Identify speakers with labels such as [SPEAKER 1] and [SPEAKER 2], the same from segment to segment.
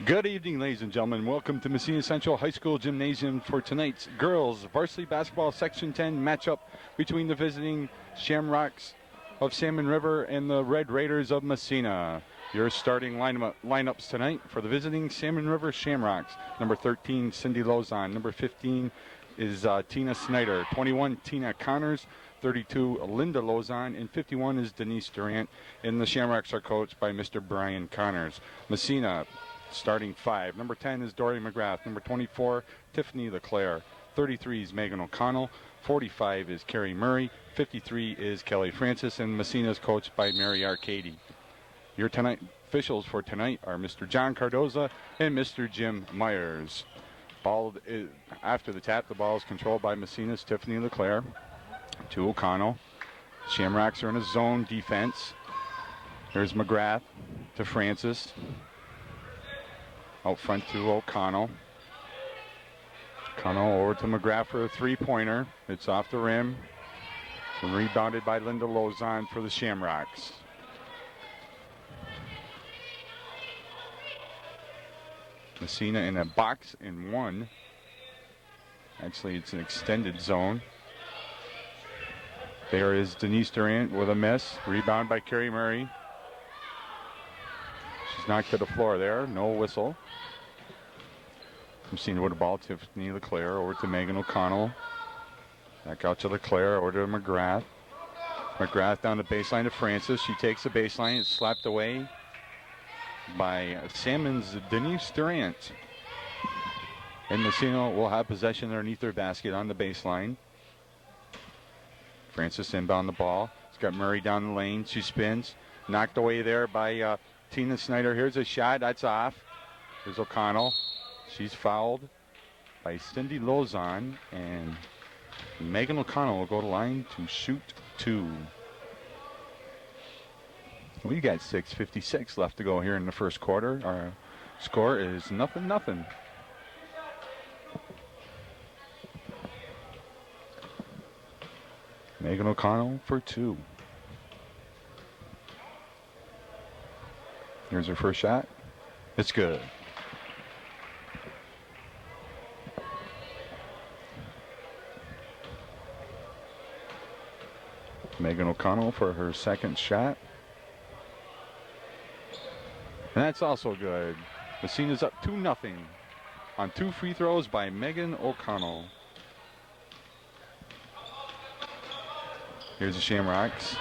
[SPEAKER 1] Good evening, ladies and gentlemen. Welcome to Massena Central High School Gymnasium for tonight's girls varsity basketball Section 10 matchup between the visiting Shamrocks of Salmon River and the Red Raiders of Massena. Your starting lineups tonight for the visiting Salmon River Shamrocks. Number 13, Cindy Lozon. Number 15 is Tina Snyder. 21, Tina Connors. 32, Linda Lozon. And 51 is Denise Durant. And the Shamrocks are coached by Mr. Brian Connors. Massena starting 5. Number 10 is Dory McGrath. Number 24, Tiffany LeClaire. 33 is Megan O'Connell. 45 is Carrie Murray. 53 is Kelly Francis. And Massena is coached by Mary Arcady. Your officials for tonight are Mr. John Cardoza and Mr. Jim Myers. After the tap, the ball is controlled by Massena's Tiffany LeClaire to O'Connell. Shamrocks are in a zone defense. There's McGrath to Francis. Out front to O'Connell. O'Connell over to McGrath for a three-pointer. It's off the rim. And rebounded by Linda Lozon for the Shamrocks. Massena in a box in one. Actually, it's an extended zone. There is Denise Durant with a miss. Rebound by Carrie Murray. She's knocked to the floor there. No whistle. Massena with the ball. Tiffany LeClaire over to Megan O'Connell. Back out to LeClaire. Over to McGrath. McGrath down the baseline to Francis. She takes the baseline. It's slapped away by Salmon's Denise Durant. And Massena will have possession underneath their basket on the baseline. Francis inbound the ball. It's got Murray down the lane. She spins. Knocked away there by Tina Snyder. Here's a shot. That's off. There's O'Connell. She's fouled by Cindy Lozon. And Megan O'Connell will go to line to shoot two. We got 6:56 left to go here in the first quarter. Our score is 0-0. Megan O'Connell for two. Here's her first shot. It's good. Megan O'Connell for her second shot. And that's also good. Massena's up 2-0 on two free throws by Megan O'Connell. Here's the Shamrocks.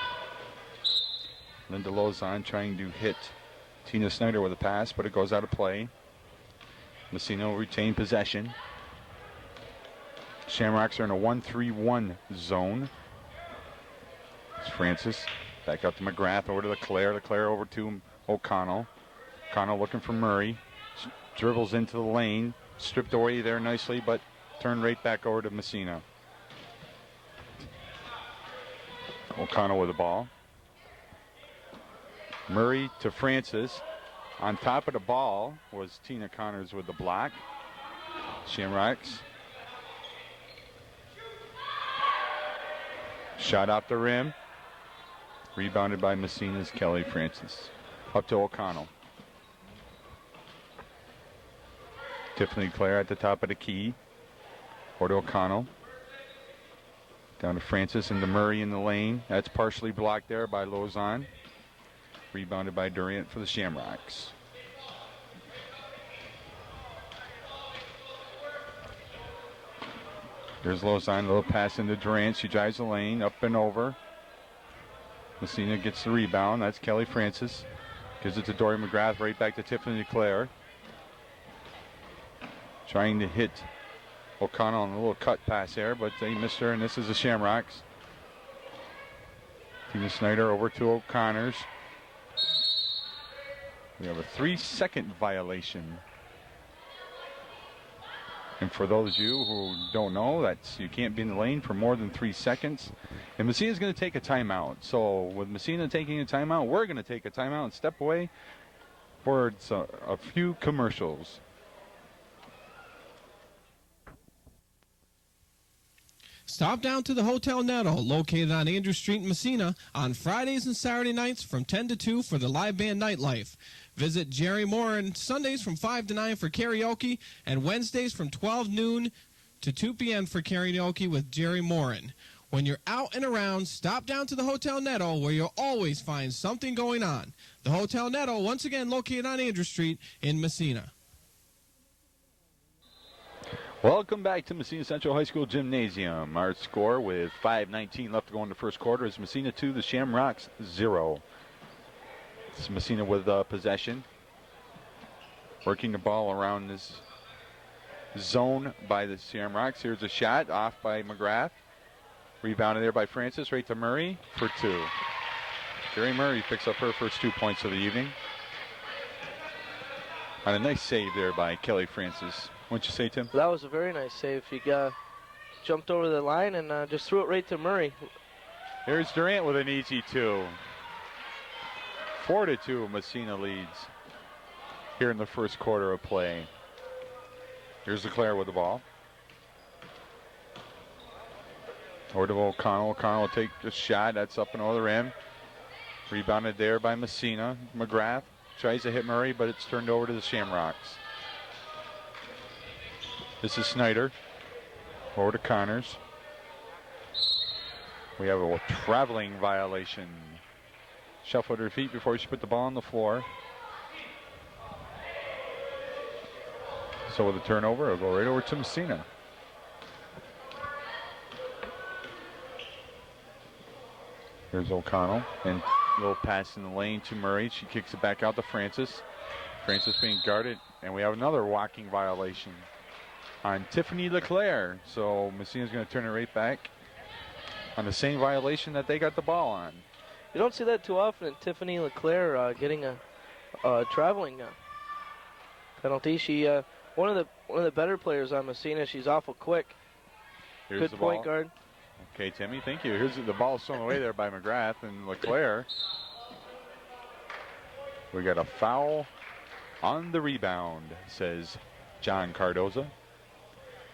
[SPEAKER 1] Linda Lozon trying to hit Tina Snyder with a pass, but it goes out of play. Massena will retain possession. Shamrocks are in a 1-3-1 zone. It's Francis. Back up to McGrath, over to LeClaire. LeClaire over to O'Connell. O'Connell looking for Murray. Dribbles into the lane. Stripped away there nicely, but turned right back over to Massena. O'Connell with the ball. Murray to Francis. On top of the ball was Tina Connors with the block. Shamrocks. Shot off the rim. Rebounded by Massena's Kelly Francis. Up to O'Connell. Tiffany Clare at the top of the key. Or to O'Connell. Down to Francis and to Murray in the lane. That's partially blocked there by Lozon. Rebounded by Durant for the Shamrocks. There's Lozon, a little pass into Durant. She drives the lane, up and over. Massena gets the rebound. That's Kelly Francis. Gives it to Dory McGrath, right back to Tiffany LeClaire. Trying to hit O'Connell on a little cut pass there, but they missed her, and this is the Shamrocks. Tina Snyder over to O'Connors. We have a 3-second violation. And for those of you who don't know, that's you can't be in the lane for more than 3 seconds. And Massena's going to take a timeout. So with Massena taking a timeout, we're going to take a timeout and step away for a few commercials.
[SPEAKER 2] Stop down to the Hotel Netto, located on Andrew Street in Massena, on Fridays and Saturday nights from 10 to 2 for the live band nightlife. Visit Jerry Morin Sundays from 5 to 9 for karaoke and Wednesdays from 12 noon to 2 p.m. for karaoke with Jerry Morin. When you're out and around, stop down to the Hotel Netto where you'll always find something going on. The Hotel Netto, once again located on Andrew Street in Massena.
[SPEAKER 1] Welcome back to Massena Central High School Gymnasium. Our score with 5:19 left to go in the first quarter is Massena 2, the Shamrocks 0. It's Massena with possession. Working the ball around this zone by the Shamrocks. Here's a shot off by McGrath. Rebounded there by Francis, right to Murray for 2. Jerry Murray picks up her first 2 points of the evening. And a nice save there by Kelly Francis. What'd you say, Tim?
[SPEAKER 3] That was a very nice save. He jumped over the line and just threw it right to Murray.
[SPEAKER 1] Here's Durant with an easy 2. 4-2, Massena leads here in the first quarter of play. Here's LeClaire with the ball. Over to O'Connell. O'Connell will take a shot. That's up and over the rim. Rebounded there by Massena. McGrath tries to hit Murray, but it's turned over to the Shamrocks. This is Snyder. Over to Connors. We have a traveling violation. Shuffled her feet before she put the ball on the floor. So with the turnover, it'll go right over to Massena. Here's O'Connell, and a little pass in the lane to Murray. She kicks it back out to Francis. Francis being guarded, and we have another walking violation on Tiffany LeClaire. So Massena's going to turn it right back on the same violation that they got the ball on.
[SPEAKER 3] You don't see that too often. Tiffany LeClaire getting a traveling penalty. She one of the better players on Massena. She's awful quick.
[SPEAKER 1] Here's
[SPEAKER 3] Good
[SPEAKER 1] the
[SPEAKER 3] point
[SPEAKER 1] ball.
[SPEAKER 3] guard.
[SPEAKER 1] Okay, Timmy, thank you. Here's the ball thrown away there by McGrath and LeClaire. We got a foul on the rebound, says John Cardoza.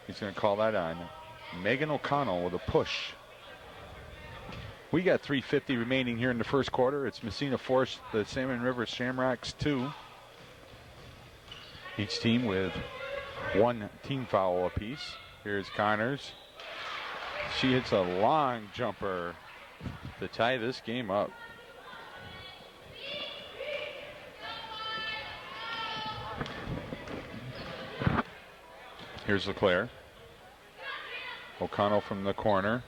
[SPEAKER 1] He's going to call that on Megan O'Connell with a push. We got 3:50 remaining here in the first quarter. It's Massena 4, the Salmon River Shamrocks 2. Each team with 1 team foul apiece. Here's Connors. She hits a long jumper to tie this game up. Here's LeClaire. O'Connell from the corner.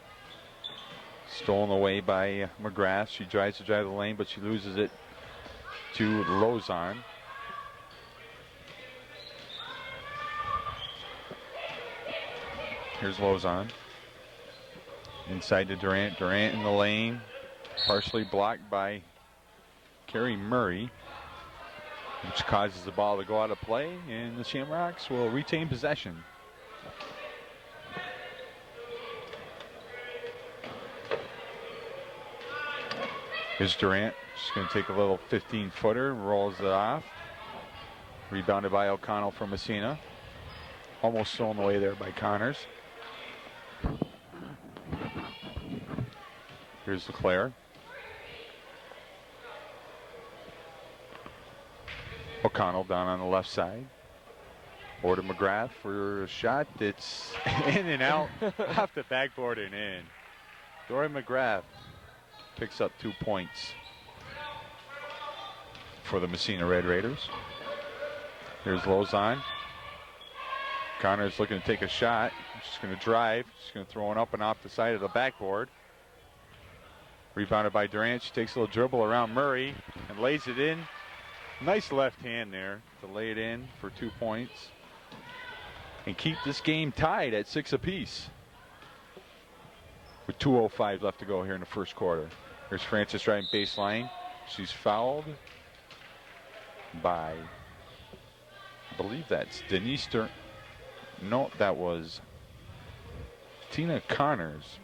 [SPEAKER 1] Stolen away by McGrath. She tries to drive the lane, but she loses it to Lozon. Here's Lozon. Inside to Durant. Durant in the lane. Partially blocked by Carrie Murray, which causes the ball to go out of play, and the Shamrocks will retain possession. Here's Durant. She's going to take a little 15-footer, rolls it off. Rebounded by O'Connell from Massena. Almost thrown away there by Connors. Here's LeClaire. O'Connell down on the left side. Over to McGrath for a shot. It's in and out, off the backboard and in. Dory McGrath picks up 2 points for the Massena Red Raiders. Here's Lozon. Connors looking to take a shot. She's going to drive. She's going to throw it up and off the side of the backboard. Rebounded by Durant. She takes a little dribble around Murray and lays it in. Nice left hand there to lay it in for 2 points and keep this game tied at 6 apiece with 2:05 left to go here in the first quarter. Here's Francis driving baseline. She's fouled by, I believe that's Denise No, that was Tina Connors.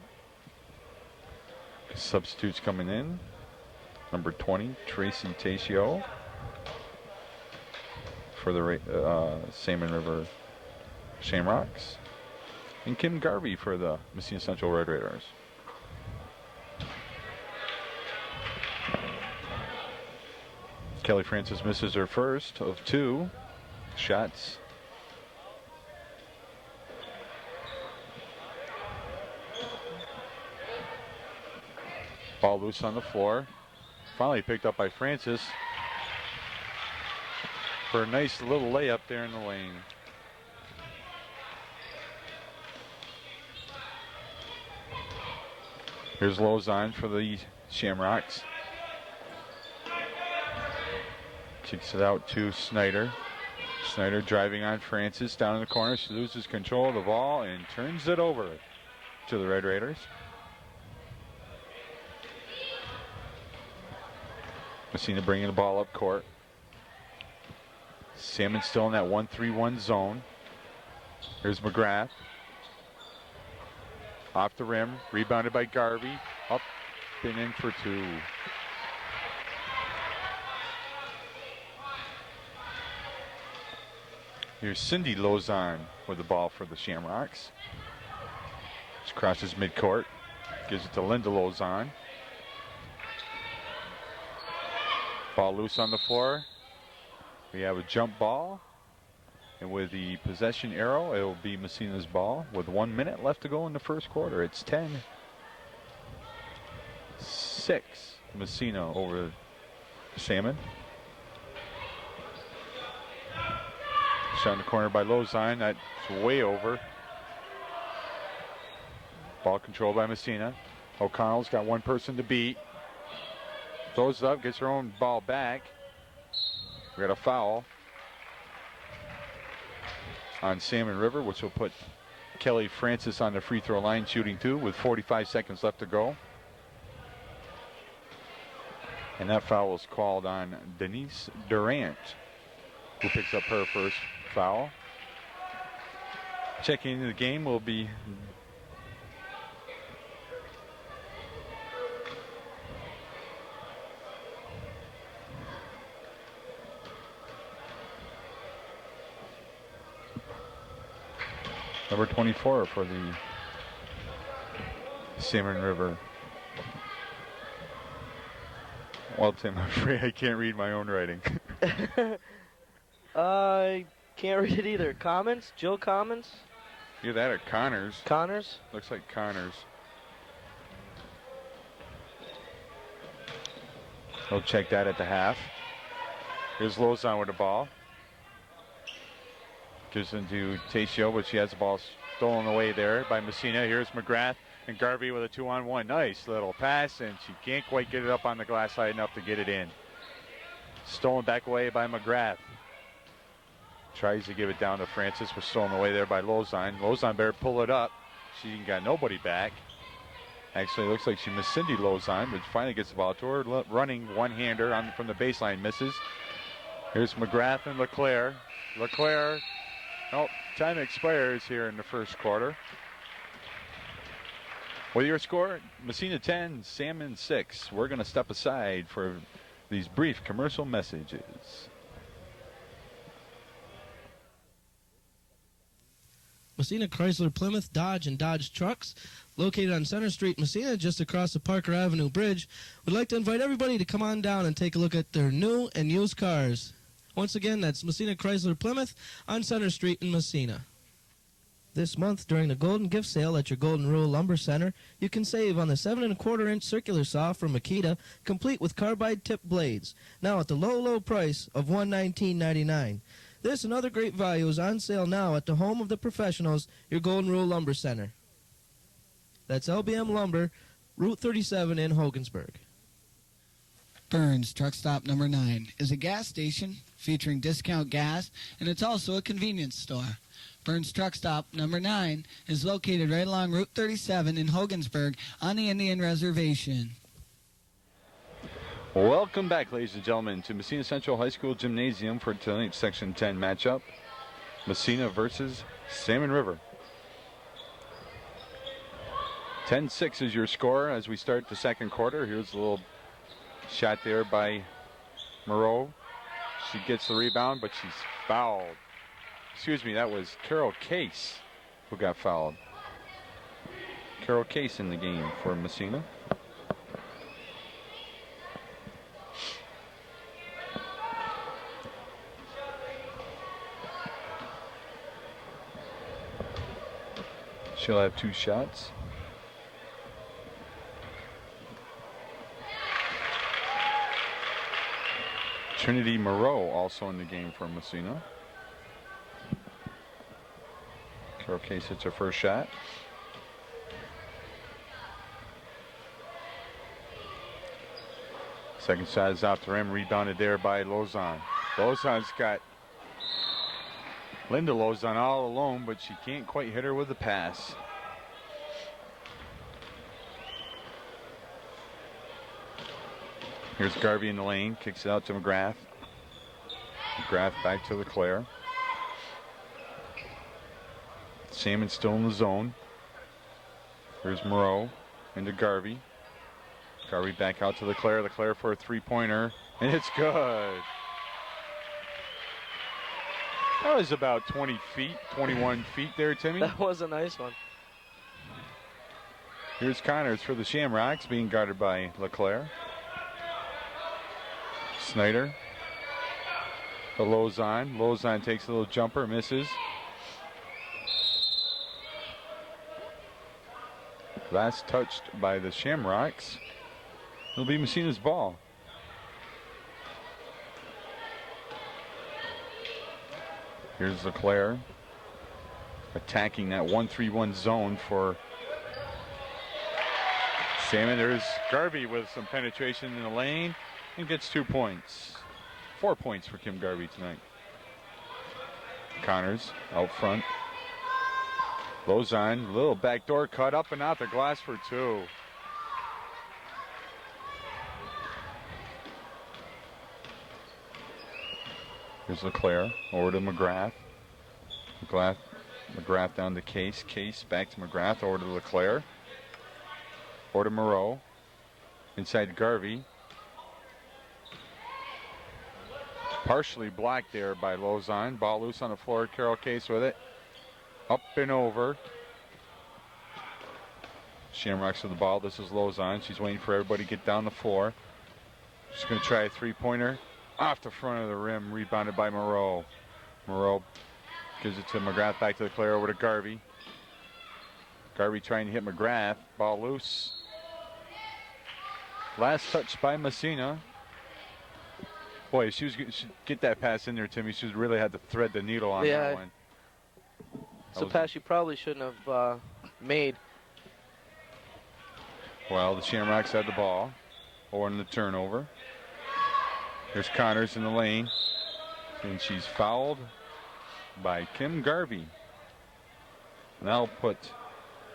[SPEAKER 1] Substitutes coming in. Number 20, Tracy Tacio for the Salmon River Shamrocks. And Kim Garvey for the Massena Central Red Raiders. Kelly Francis misses her first of 2 shots. Ball loose on the floor. Finally picked up by Francis for a nice little layup there in the lane. Here's Lozon for the Shamrocks. Kicks it out to Snyder. Snyder driving on Francis down in the corner. She loses control of the ball and turns it over to the Red Raiders. Massena bringing the ball up court. Salmon still in that 1-3-1 zone. Here's McGrath. Off the rim, rebounded by Garvey. Up and in for 2. Here's Cindy Lozon with the ball for the Shamrocks. She crosses midcourt. Gives it to Linda Lozon. Ball loose on the floor. We have a jump ball. And with the possession arrow, it will be Massena's ball with 1 minute left to go in the first quarter. It's 10-6. Massena over Salmon. Shot in the corner by Lozon. That's way over. Ball controlled by Massena. O'Connell's got one person to beat. Throws it up, gets her own ball back. We got a foul on Salmon River, which will put Kelly Francis on the free throw line shooting 2 with 45 seconds left to go. And that foul was called on Denise Durant, who picks up her first foul. Checking into the game will be number 24 for the Salmon River. Well, Tim, I'm afraid I can't read my own writing.
[SPEAKER 3] I can't read it either. Commons? Jill Commons?
[SPEAKER 1] Either that or Connors.
[SPEAKER 3] Connors?
[SPEAKER 1] Looks like Connors. We'll check that at the half. Here's Lozon with the ball. Gives it to Tacio, but she has the ball stolen away there by Massena. Here's McGrath and Garvey with a 2-on-1. Nice little pass, and she can't quite get it up on the glass high enough to get it in. Stolen back away by McGrath. Tries to give it down to Francis, was stolen away there by Lozon. Lozon better pull it up. She ain't got nobody back. Actually, it looks like she missed Cindy Lozon, but finally gets the ball to her. Running one-hander from the baseline, misses. Here's McGrath and LeClaire. LeClaire, oh, time expires here in the first quarter. With your score, Massena 10, Salmon 6. We're going to step aside for these brief commercial messages.
[SPEAKER 4] Massena Chrysler Plymouth Dodge and Dodge Trucks, located on Center Street, Massena, just across the Parker Avenue Bridge, would like to invite everybody to come on down and take a look at their new and used cars. Once again, that's Massena Chrysler Plymouth on Center Street in Massena. This month, during the Golden Gift Sale at your Golden Rule Lumber Center, you can save on the 7 1/4-inch circular saw from Makita, complete with carbide tip blades, now at the low, low price of $119.99. This and other great values on sale now at the home of the professionals, your Golden Rule Lumber Center. That's LBM Lumber, Route 37 in Hogansburg.
[SPEAKER 5] Burns Truck Stop Number 9 is a gas station featuring discount gas, and it's also a convenience store. Burns Truck Stop Number 9 is located right along Route 37 in Hogansburg on the Indian Reservation.
[SPEAKER 1] Welcome back, ladies and gentlemen, to Massena Central High School Gymnasium for tonight's Section 10 matchup. Massena versus Salmon River. 10-6 is your score as we start the second quarter. Here's a little shot there by Moreau. She gets the rebound, but she's fouled. Excuse me, that was Carol Case who got fouled. Carol Case in the game for Massena. She'll have 2 shots. Trinity Moreau also in the game for Massena. Carol Case hits her first shot. Second shot is off the rim, rebounded there by Lozon. Lozon's got Linda Lozon all alone, but she can't quite hit her with the pass. Here's Garvey in the lane, kicks it out to McGrath. McGrath back to LeClaire. Salmon still in the zone. Here's Moreau into Garvey. Garvey back out to LeClaire. LeClaire for a 3-pointer, and it's good. That was about 20 feet, 21 feet there, Timmy.
[SPEAKER 3] That was a nice one.
[SPEAKER 1] Here's Connors for the Shamrocks, being guarded by LeClaire. Snyder. The Lozon. Lozon takes a little jumper, misses. Last touched by the Shamrocks. It'll be Massena's ball. Here's LeClaire attacking that 1-3-1 zone for Salmon. There's Garvey with some penetration in the lane and gets 2 points. 4 points for Kim Garvey tonight. Connors out front. Lozon, little backdoor cut up and out the glass for 2. Here's LeClaire over to McGrath. McGrath down to Case. Case back to McGrath over to LeClaire. Over to Moreau. Inside Garvey. Partially blocked there by Lozon. Ball loose on the floor. Carol Case with it. Up and over. Shamrocks with the ball. This is Lozon. She's waiting for everybody to get down the floor. She's going to try a 3-pointer. Off the front of the rim. Rebounded by Moreau. Moreau gives it to McGrath. Back to LeClaire. Over to Garvey. Garvey trying to hit McGrath. Ball loose. Last touch by Massena. Boy, she get that pass in there, Timmy. She really had to thread the needle on that one.
[SPEAKER 3] It's a pass she probably shouldn't have made.
[SPEAKER 1] Well, the Shamrocks had the ball. Or in the turnover. There's Connors in the lane. And she's fouled by Kim Garvey. And that'll put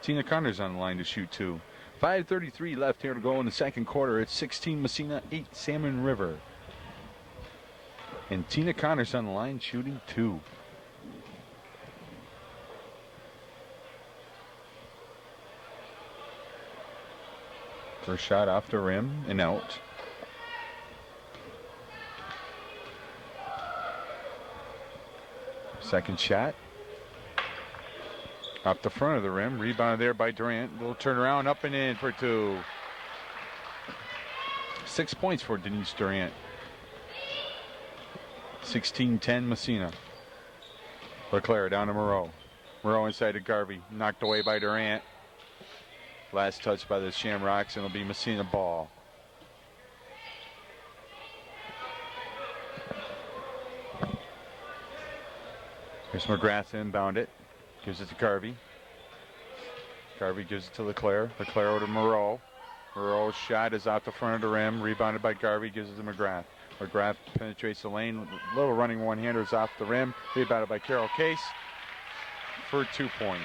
[SPEAKER 1] Tina Connors on the line to shoot 2. 5:33 left here to go in the second quarter. It's 16 Massena, 8 Salmon River. And Tina Connors on the line shooting 2. First shot off the rim and out. Second shot. Off the front of the rim. Rebounded there by Durant. Little turnaround up and in for 2. 6 points for Denise Durant. 16-10 Massena. LeClaire down to Moreau. Moreau inside to Garvey. Knocked away by Durant. Last touch by the Shamrocks, and it'll be Massena ball. Here's McGrath inbound it. Gives it to Garvey. Garvey gives it to LeClaire. LeClaire over to Moreau. Moreau's shot is out the front of the rim. Rebounded by Garvey. Gives it to McGrath. McGrath penetrates the lane. Little running one-handers off the rim. Rebounded by Carol Case for 2 points.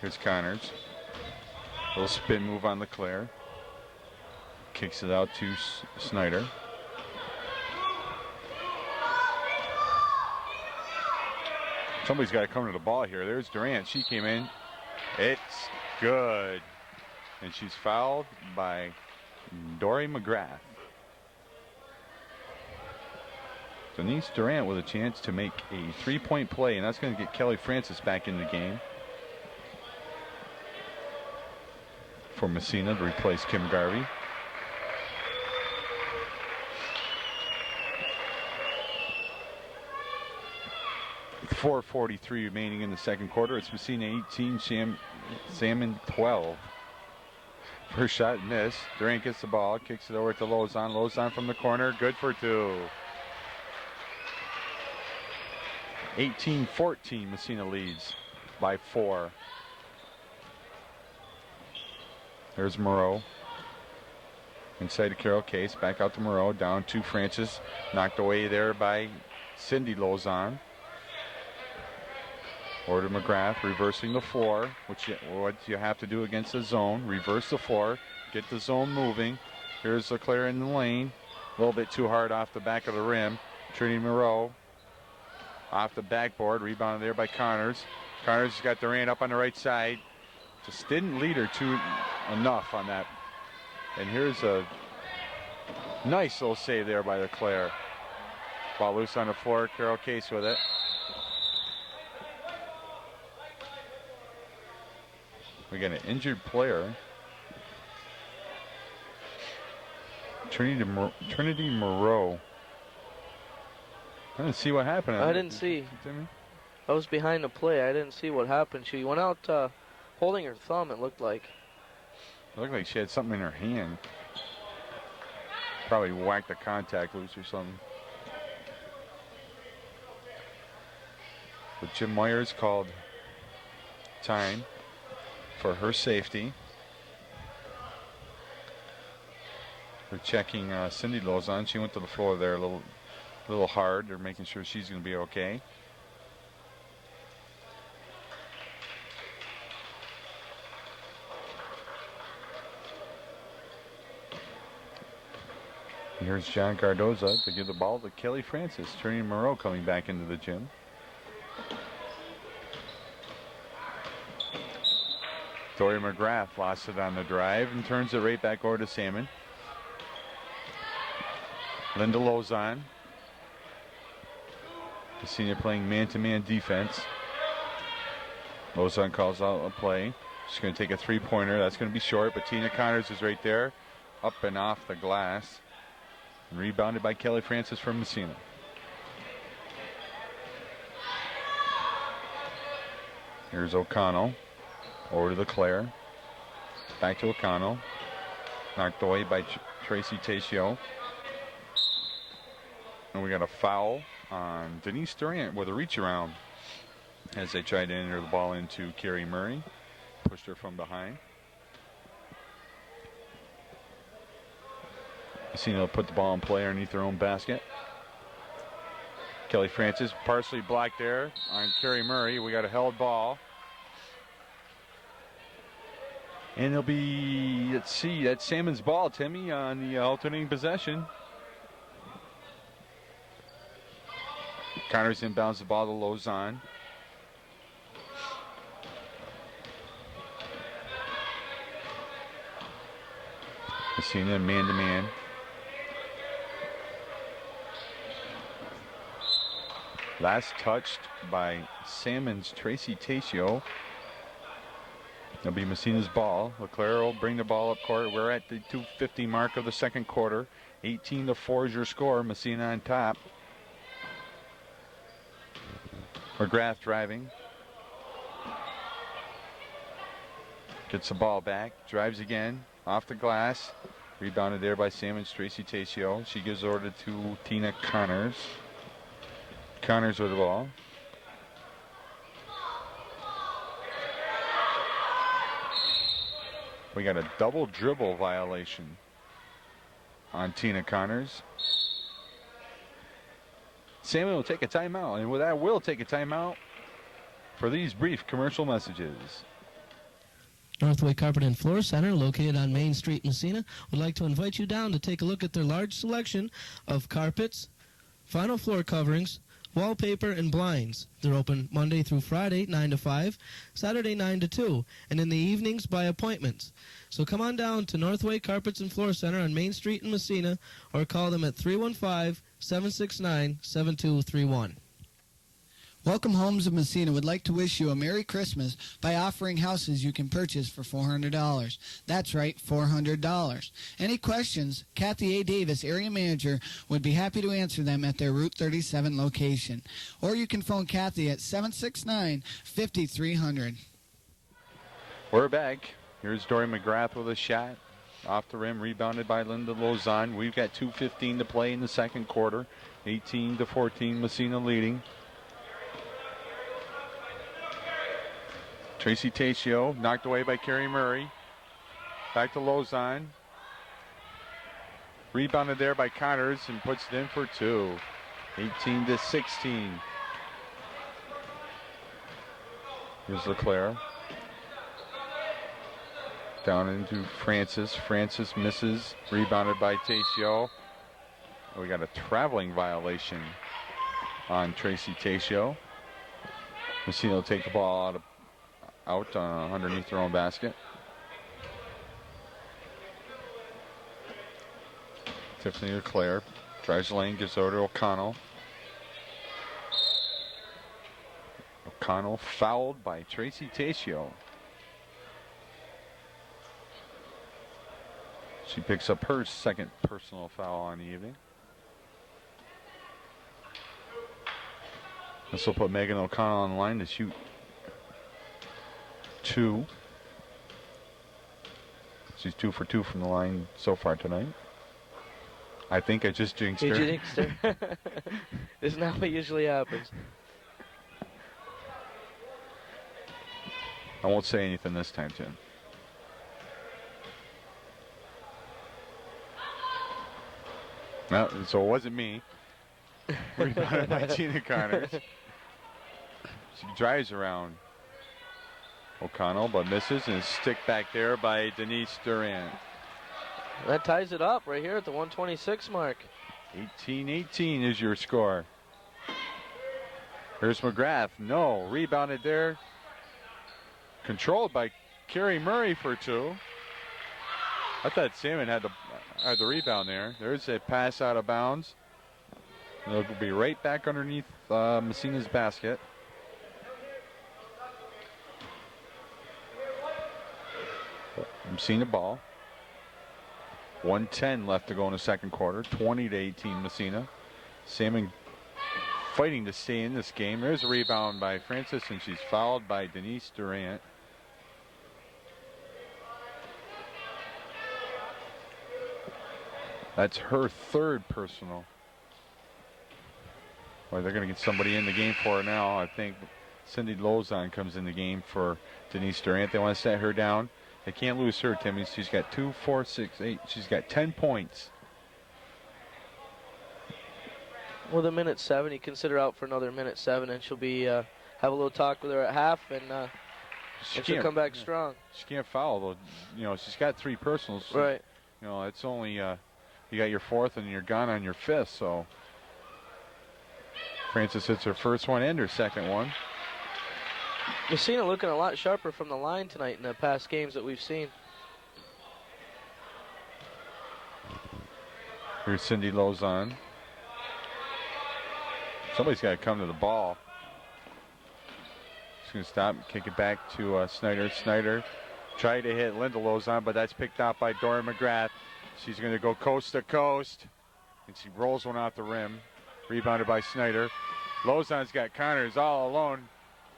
[SPEAKER 1] Here's Connors. Little spin move on LeClaire. Kicks it out to Snyder. Somebody's got to come to the ball here. There's Durant. She came in. It's good. And she's fouled by Dory McGrath. Denise Durant with a chance to make a 3-point play, and that's going to get Kelly Francis back in the game for Massena to replace Kim Garvey. 4:43 remaining in the second quarter. It's Massena 18, Salmon 12. First shot missed. Durant gets the ball, kicks it over to Lozon. Lozon from the corner, good for two. 18-14, Massena leads by 4. There's Moreau. Inside to Carol Case, back out to Moreau, down to Francis. Knocked away there by Cindy Lozon. Over to McGrath, reversing the floor, what you have to do against the zone. Reverse the floor, get the zone moving. Here's Leclerc in the lane. A little bit too hard off the back of the rim. Trinity Moreau off the backboard, rebounded there by Connors. Connors got Durant up on the right side. Just didn't lead her to enough on that. And here's a nice little save there by Leclerc. Ball loose on the floor, Carol Case with it. We got an injured player. Trinity Moreau. I didn't see what happened.
[SPEAKER 3] I didn't see. I was behind the play. I didn't see what happened. She went out holding her thumb, it looked like.
[SPEAKER 1] It looked like she had something in her hand. Probably whacked the contact loose or something. But Jim Myers called time for her safety. They're checking Cindy Lozon. She went to the floor there a little hard. They're making sure she's going to be okay. Here's John Cardoza to give the ball to Kelly Francis. Trinity Moreau coming back into the gym. Tori McGrath lost it on the drive and turns it right back over to Salmon. Linda Lozon. The senior playing man-to-man defense. Lozon calls out a play. She's going to take a three-pointer. That's going to be short, but Tina Connors is right there. Up and off the glass. And rebounded by Kelly Francis from Massena. Here's O'Connell. Over to Leclerc. Back to O'Connell. Knocked away by Tracy Tacio. And we got a foul on Denise Durant with a reach around as they tried to enter the ball into Carrie Murray. Pushed her from behind. Massena will put the ball in play underneath their own basket. Kelly Francis partially blocked there on Carrie Murray. We got a held ball. And it'll be, let's see, that's Salmon's ball, Timmy, on the alternating possession. Connors inbounds the ball to Lozon. Massena man-to-man. Last touched by Salmon's Tracy Tacio. It'll be Massena's ball. Leclerc will bring the ball up court. We're at the 2:50 mark of the second quarter. 18-4 is your score. Massena on top. McGrath driving. Gets the ball back. Drives again. Off the glass. Rebounded there by Salmon's Tracy Tacio. She gives order to Tina Connors. Connors with the ball. We got a double dribble violation on Tina Connors. Salmon will take a timeout, and with that, we'll take a timeout for these brief commercial messages.
[SPEAKER 4] Northway Carpet and Floor Center, located on Main Street, Massena, would like to invite you down to take a look at their large selection of carpets, vinyl floor coverings, wallpaper, and blinds. They're open Monday through Friday, 9 to 5, Saturday, 9 to 2, and in the evenings by appointments. So come on down to Northway Carpets and Floor Center on Main Street in Massena, or call them at 315-769-7231.
[SPEAKER 5] Welcome Homes of Massena would like to wish you a Merry Christmas by offering houses you can purchase for $400. That's right, $400. Any questions? Kathy A. Davis, area manager, would be happy to answer them at their Route 37 location. Or you can phone Kathy at 769-5300.
[SPEAKER 1] We're back. Here's Dory McGrath with a shot. Off the rim, rebounded by Linda Lozon. We've got 2:15 to play in the second quarter. 18-14, Massena leading. Tracy Tatio knocked away by Carrie Murray. Back to Lozon. Rebounded there by Connors and puts it in for two. 18-16. Here's LeClaire. Down into Francis. Francis misses. Rebounded by Tatio. We got a traveling violation on Tracy Tatio. Massena will take the ball out underneath their own basket. Tiffany LeClaire drives the lane, gives over to O'Connell. O'Connell fouled by Tracy Tatio. She picks up her second personal foul on the evening. This will put Megan O'Connell on the line to shoot two. She's 2 for 2 from the line so far tonight. I think I just jinxed her.
[SPEAKER 3] You jinxed her. Isn't that what usually happens?
[SPEAKER 1] I won't say anything this time, Tim. No, so it wasn't me. Rebounded by Tina Connors. She drives around O'Connell, but misses, and stick back there by Denise Durant.
[SPEAKER 3] That ties it up right here at the 126 mark.
[SPEAKER 1] 18-18 is your score. Here's McGrath. No, rebounded there. Controlled by Carrie Murray for two. I thought Salmon had the rebound there. There's a pass out of bounds. It'll be right back underneath Massena's basket. Massena ball. 1:10 left to go in the second quarter. 20-18 Massena. Salmon fighting to stay in this game. There's a rebound by Francis, and she's fouled by Denise Durant. That's her third personal. Well, they're going to get somebody in the game for her now. I think Cindy Lozon comes in the game for Denise Durant. They want to set her down. They can't lose her, Timmy. She's got 2, 4, 6, 8. She's got 10 points.
[SPEAKER 3] With a minute 7, you consider out for another minute 7, and she'll be have a little talk with her at half, and she'll come back strong.
[SPEAKER 1] She can't foul though. You know, she's got 3 personals. So,
[SPEAKER 3] right.
[SPEAKER 1] You know, it's only you got your 4th and you're gone on your 5th. So Francis hits her first one and her second one.
[SPEAKER 3] Massena looking a lot sharper from the line tonight in the past games that we've seen.
[SPEAKER 1] Here's Cindy Lozon. Somebody's got to come to the ball. She's going to stop and kick it back to Snyder. Snyder tried to hit Linda Lozon, but that's picked out by Dora McGrath. She's going to go coast to coast, and she rolls one off the rim. Rebounded by Snyder. Lozon's got Connors all alone,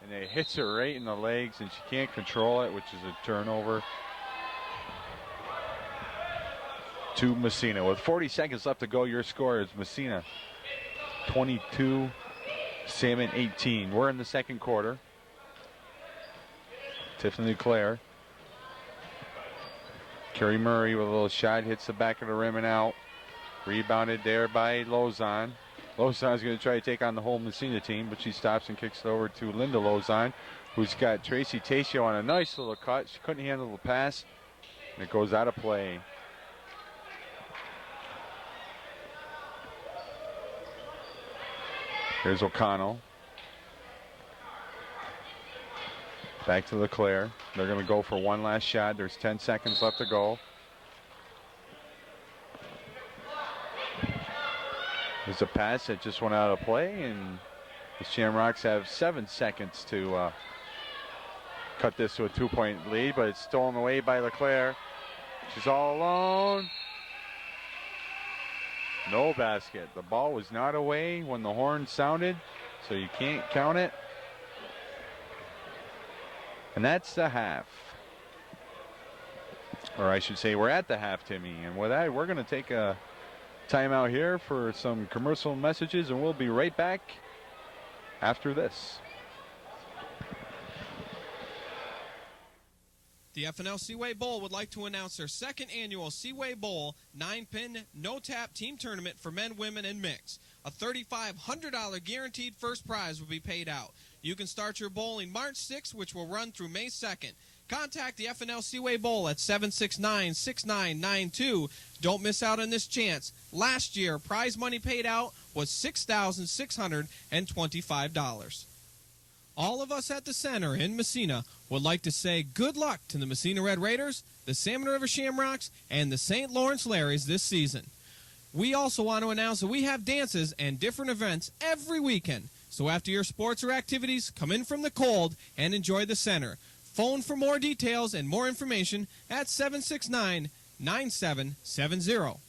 [SPEAKER 1] and it hits her right in the legs, and she can't control it, which is a turnover to Massena. With 40 seconds left to go, your score is Massena 22, Salmon 18. We're in the second quarter. Tiffany LeClaire. Carrie Murray with a little shot, hits the back of the rim and out. Rebounded there by Lozon. Lozon's going to try to take on the whole Massena team, but she stops and kicks it over to Linda Lozon, who's got Tracy Tatio on a nice little cut. She couldn't handle the pass, and it goes out of play. Here's O'Connell. Back to LeClaire. They're going to go for one last shot. There's 10 seconds left to go. There's a pass that just went out of play, and The Shamrocks have 7 seconds to cut this to a 2-point lead, but it's stolen away by LeClaire. She's all alone. No basket. The ball was not away when the horn sounded, so you can't count it. And that's the half. Or I should say we're at the half, Timmy. And with that, we're going to take a timeout here for some commercial messages, and we'll be right back after this.
[SPEAKER 2] The FNL Seaway Bowl would like to announce their second annual Seaway Bowl 9-pin no-tap team tournament for men, women, and mix. A $3,500 guaranteed first prize will be paid out. You can start your bowling March 6th, which will run through May 2nd. Contact the FNL Seaway Bowl at 769-6992. Don't miss out on this chance. Last year, prize money paid out was $6,625. All of us at the center in Massena would like to say good luck to the Massena Red Raiders, the Salmon River Shamrocks, and the St. Lawrence Larrys this season. We also want to announce that we have dances and different events every weekend. So after your sports or activities, come in from the cold and enjoy the center. Phone for more details and more information at 769-9770.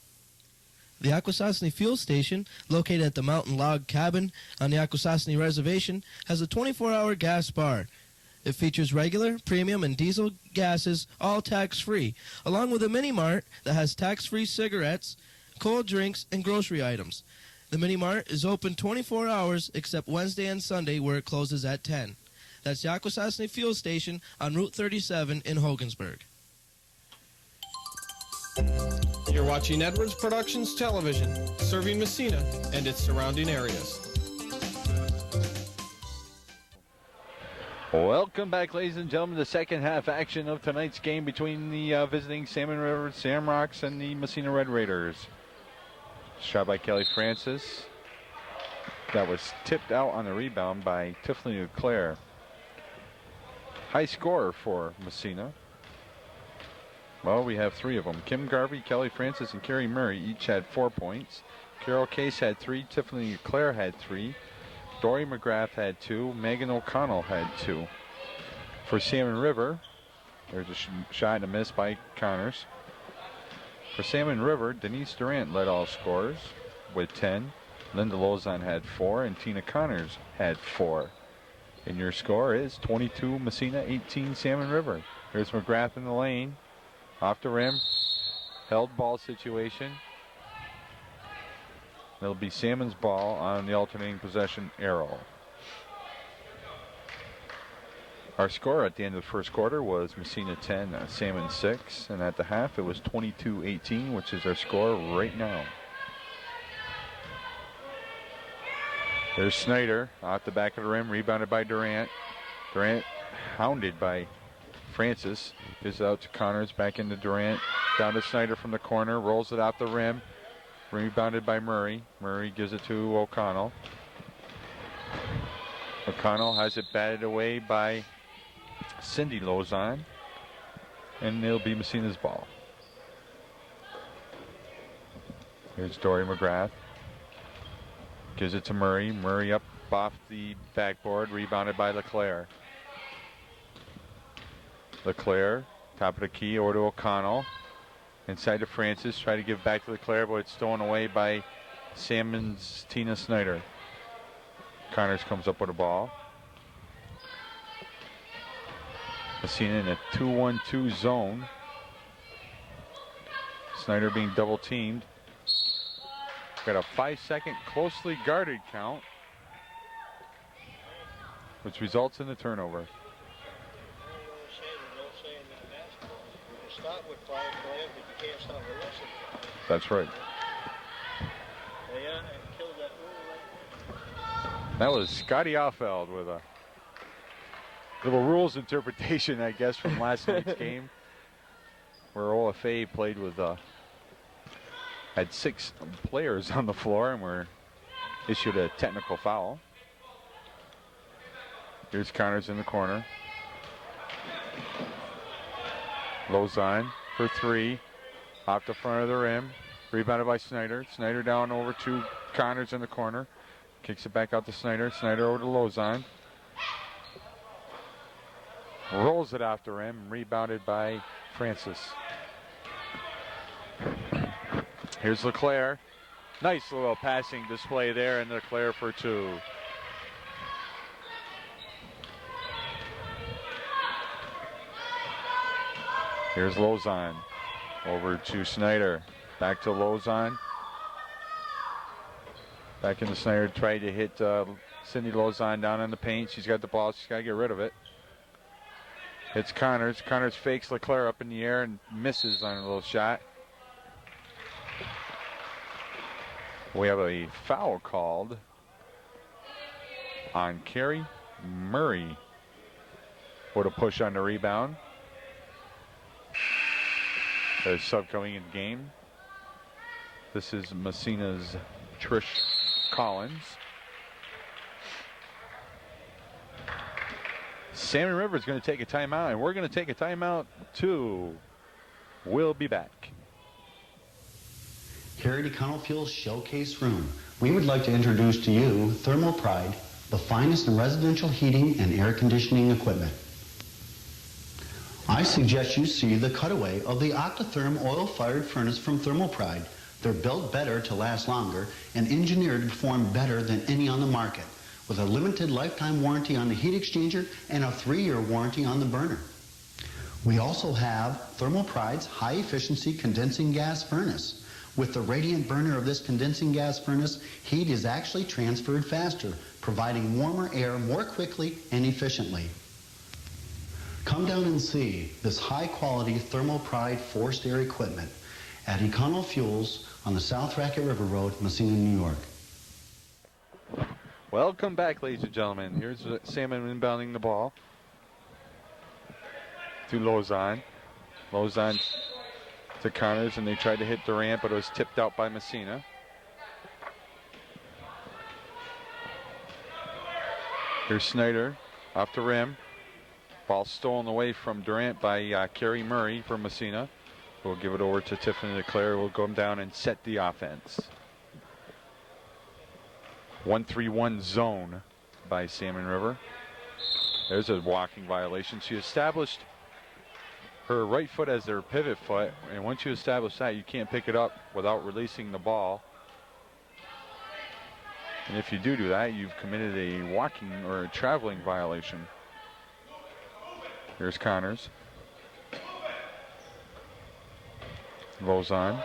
[SPEAKER 4] The Akwesasne Fuel Station, located at the Mountain Log Cabin on the Akwesasne Reservation, has a 24-hour gas bar. It features regular, premium, and diesel gases, all tax-free, along with a mini-mart that has tax-free cigarettes, cold drinks, and grocery items. The mini-mart is open 24 hours except Wednesday and Sunday, where it closes at 10. That's the Akwesasne Fuel Station on Route 37 in Hogansburg.
[SPEAKER 2] You're watching Edwards Productions Television, serving Massena and its surrounding areas.
[SPEAKER 1] Welcome back, ladies and gentlemen, to the second half action of tonight's game between the visiting Salmon River Shamrocks and the Massena Red Raiders. Shot by Kelly Francis. That was tipped out on the rebound by Tiffany LeClaire. High scorer for Massena. Well, we have 3 of them. Kim Garvey, Kelly Francis, and Carrie Murray each had 4 points. Carol Case had 3. Tiffany LeClaire had 3. Dory McGrath had 2. Megan O'Connell had 2. For Salmon River, there's a shot and a miss by Connors. For Salmon River, Denise Durant led all scorers with 10. Linda Lozon had 4, and Tina Connors had 4. And your score is 22 Massena, 18 Salmon River. Here's McGrath in the lane. Off the rim. Held ball situation. It'll be Salmon's ball on the alternating possession arrow. Our score at the end of the first quarter was Massena 10, Salmon 6. And at the half, it was 22-18, which is our score right now. There's Snyder off the back of the rim, rebounded by Durant. Durant hounded by Francis. Gives it out to Connors, back into Durant. Down to Snyder from the corner, rolls it out the rim. Rebounded by Murray. Murray gives it to O'Connell. O'Connell has it batted away by Cindy Lozon. And it'll be Massena's ball. Here's Dory McGrath. Gives it to Murray. Murray up off the backboard, rebounded by LeClaire. LeClaire, top of the key, over to O'Connell. Inside to Francis, try to give back to LeClaire, but it's stolen away by Salmon's Tina Snyder. Connors comes up with a ball. Massena in a 2-1-2 zone. Snyder being double teamed. Got a 5-second closely guarded count, which results in the turnover. That's right. That was Scotty Offeld with a little rules interpretation, I guess, from last night's game, where OFA played with had 6 players on the floor and were issued a technical foul. Here's Connors in the corner. Lozon for 3. Off the front of the rim. Rebounded by Snyder. Snyder down over to Connors in the corner. Kicks it back out to Snyder. Snyder over to Lozon. Rolls it off the rim. Rebounded by Francis. Here's LeClaire. Nice little passing display there, and LeClaire for two. Here's Lozon. Over to Snyder. Back to Lozon. Back into Snyder. Tried to hit Cindy Lozon down in the paint. She's got the ball. She's got to get rid of it. Hits Connors. Connors fakes LeClaire up in the air and misses on a little shot. We have a foul called on Carrie Murray. What a push on the rebound. There's sub coming in the game. This is Massena's Trish Collins. Salmon River is going to take a timeout, and we're going to take a timeout too. We'll be back.
[SPEAKER 6] Here at Econo Fuels Showcase Room, we would like to introduce to you Thermal Pride, the finest in residential heating and air conditioning equipment. I suggest you see the cutaway of the Octotherm oil-fired furnace from Thermal Pride. They're built better to last longer and engineered to perform better than any on the market, with a limited lifetime warranty on the heat exchanger and a 3-year warranty on the burner. We also have Thermal Pride's high-efficiency condensing gas furnace. With the radiant burner of this condensing gas furnace, heat is actually transferred faster, providing warmer air more quickly and efficiently. Come down and see this high-quality Thermal Pride forced air equipment at Econo Fuels on the South Racket River Road, Massena, New York.
[SPEAKER 1] Welcome back, ladies and gentlemen. Here's Salmon inbounding the ball to Lozon. Lozon to Connors, and they tried to hit Durant, but it was tipped out by Massena. Here's Snyder off the rim. Ball stolen away from Durant by Carrie Murray from Massena. We'll give it over to Tiffany LeClaire. We'll go down and set the offense. 1-3-1 zone by Salmon River. There's a walking violation. She established her right foot as their pivot foot, and once you establish that, you can't pick it up without releasing the ball. And if you do that, you've committed a walking or a traveling violation. Here's Connors. Lozon.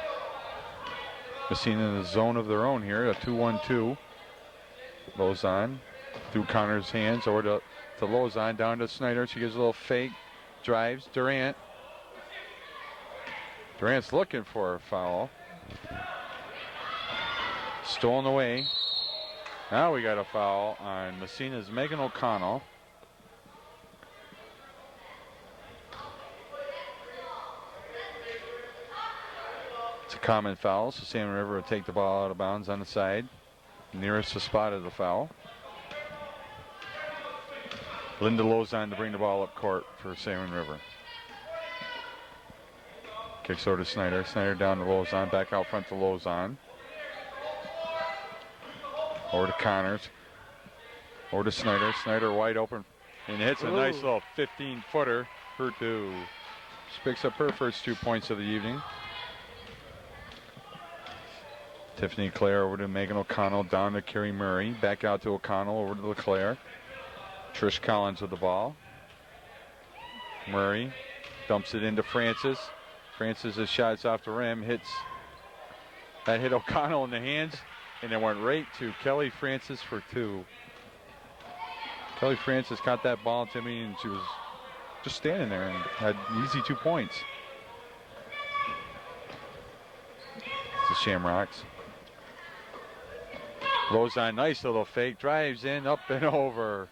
[SPEAKER 1] Massena in the zone of their own here, a 2-1-2. Lozon through Connors' hands over to Lozon, down to Snyder. She gives a little fake, drives. Durant. Durant's looking for a foul. Stolen away. Now we got a foul on Massena's Megan O'Connell. It's a common foul, so Salmon River will take the ball out of bounds on the side. Nearest the spot of the foul. Linda Lozon to bring the ball up court for Salmon River. Kicks over to Snyder. Snyder down to Lozon. Back out front to Lozon. Over to Connors. Over to Snyder. Snyder wide open. And hits a nice little 15-footer for two. She picks up her first 2 points of the evening. Tiffany Clare over to Megan O'Connell. Down to Carrie Murray. Back out to O'Connell. Over to LeClaire. Trish Collins with the ball. Murray dumps it into Francis. Francis' shot's off the rim. Hits. That hit O'Connell in the hands. And it went right to Kelly Francis for two. Kelly Francis caught that ball to me, and she was just standing there and had an easy 2 points. It's the Shamrocks. Lozon, nice little fake, drives in, up and over.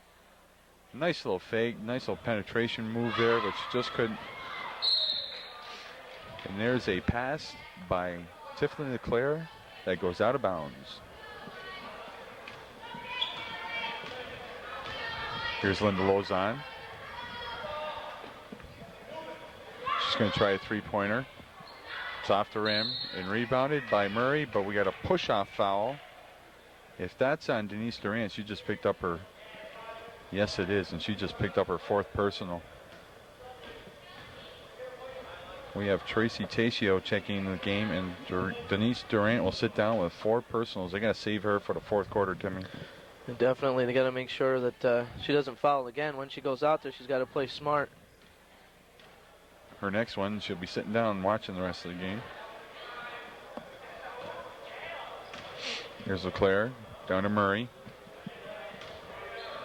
[SPEAKER 1] Nice little fake, nice little penetration move there, but she just couldn't. And there's a pass by Tiffany LeClaire that goes out of bounds. Here's Linda Lozon. She's going to try a three-pointer. It's off the rim and rebounded by Murray, but we got a push-off foul If that's on Denise Durant, she just picked up her. Yes, it is, and she just picked up her 4th personal. We have Tracy Tacio checking the game, and Denise Durant will sit down with 4 personals. They got to save her for the 4th quarter, Timmy.
[SPEAKER 3] And definitely, they got to make sure that she doesn't foul again. When she goes out there, she's got to play smart.
[SPEAKER 1] Her next one, she'll be sitting down and watching the rest of the game. Here's LeClaire, down to Murray.